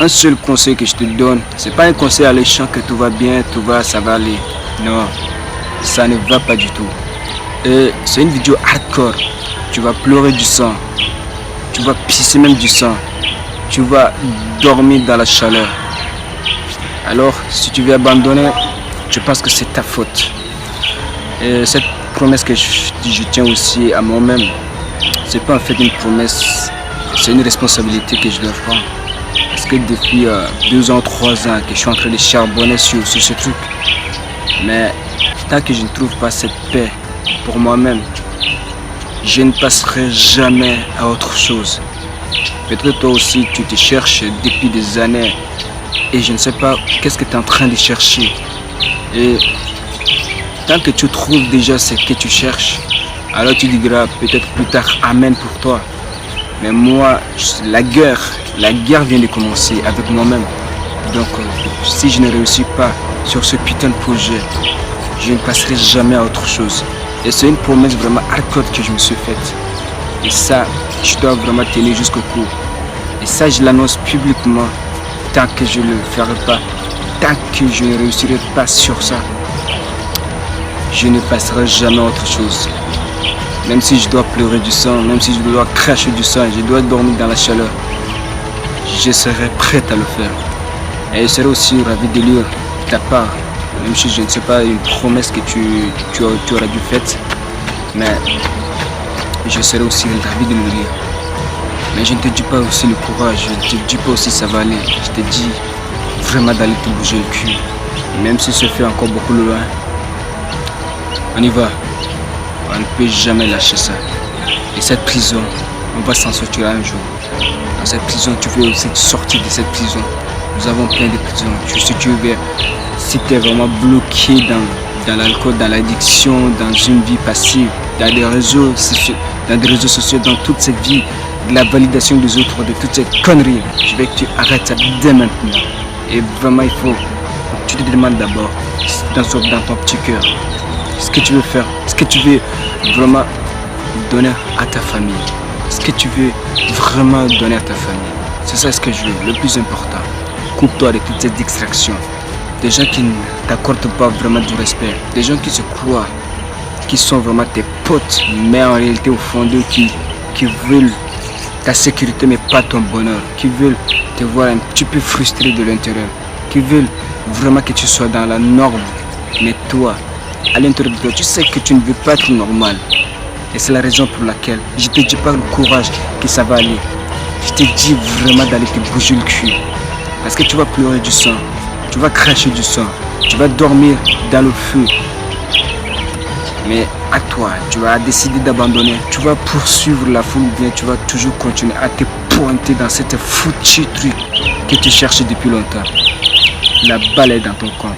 un seul conseil que je te donne, c'est pas un conseil alléchant que tout va bien, ça va aller. Non, ça ne va pas du tout. Et c'est une vidéo hardcore. Tu vas pleurer du sang. Tu vas pisser même du sang. Tu vas dormir dans la chaleur. Alors, si tu veux abandonner, je pense que c'est ta faute. Et cette promesse que je tiens aussi à moi-même, c'est pas en fait une promesse, c'est une responsabilité que je dois prendre. Parce que depuis 2 ans, 3 ans que je suis en train de charbonner sur ce truc. Mais tant que je ne trouve pas cette paix pour moi-même, je ne passerai jamais à autre chose. Peut-être toi aussi tu te cherches depuis des années et je ne sais pas qu'est-ce que tu es en train de chercher. Et tant que tu trouves déjà ce que tu cherches, alors tu diras peut-être plus tard amen pour toi. Mais moi, la guerre vient de commencer avec moi-même. Donc si je ne réussis pas sur ce putain de projet, je ne passerai jamais à autre chose. Et c'est une promesse vraiment hardcore que je me suis faite. Et ça, je dois vraiment tenir jusqu'au bout. Et ça, je l'annonce publiquement. Tant que je ne le ferai pas, tant que je ne réussirai pas sur ça, je ne passerai jamais à autre chose. Même si je dois pleurer du sang, même si je dois cracher du sang, je dois dormir dans la chaleur, je serai prêt à le faire. Et je serai aussi ravi de lire ta part. Même si je ne sais pas une promesse que tu auras dû faire, mais je serai aussi ravi de le lire. Mais je ne te dis pas aussi le courage, je ne te dis pas aussi ça va aller. Je te dis vraiment d'aller te bouger le cul. Même si ça fait encore beaucoup loin, on y va. On ne peut jamais lâcher ça. Et cette prison, on va s'en sortir un jour. Dans cette prison, tu veux aussi sortir de cette prison. Nous avons plein de prisons. Si tu es vraiment bloqué dans l'alcool, dans l'addiction, dans une vie passive, dans des réseaux sociaux, dans toute cette vie, de la validation des autres, de toutes ces conneries, je veux que tu arrêtes ça dès maintenant. Et vraiment, il faut que tu te demandes d'abord, dans ton petit cœur, ce que tu veux faire, ce que tu veux vraiment donner à ta famille, ce que tu veux vraiment donner à ta famille. C'est ça ce que je veux, le plus important. Coupe-toi de toutes ces distractions. Des gens qui ne t'accordent pas vraiment du respect, des gens qui se croient, qui sont vraiment tes potes, mais en réalité au fond d'eux qui veulent ta sécurité mais pas ton bonheur, qui veulent te voir un petit peu frustré de l'intérieur, qui veulent vraiment que tu sois dans la norme, mais toi, à l'intérieur de toi, tu sais que tu ne veux pas être normal. Et c'est la raison pour laquelle je te dis pas le courage que ça va aller. Je te dis vraiment d'aller te bouger le cul. Parce que tu vas pleurer du sang, tu vas cracher du sang, tu vas dormir dans le feu. Mais à toi, tu vas décider d'abandonner, tu vas poursuivre la foule ou bien tu vas toujours continuer à te pointer dans cette foutu truc que tu cherches depuis longtemps. La balle est dans ton camp.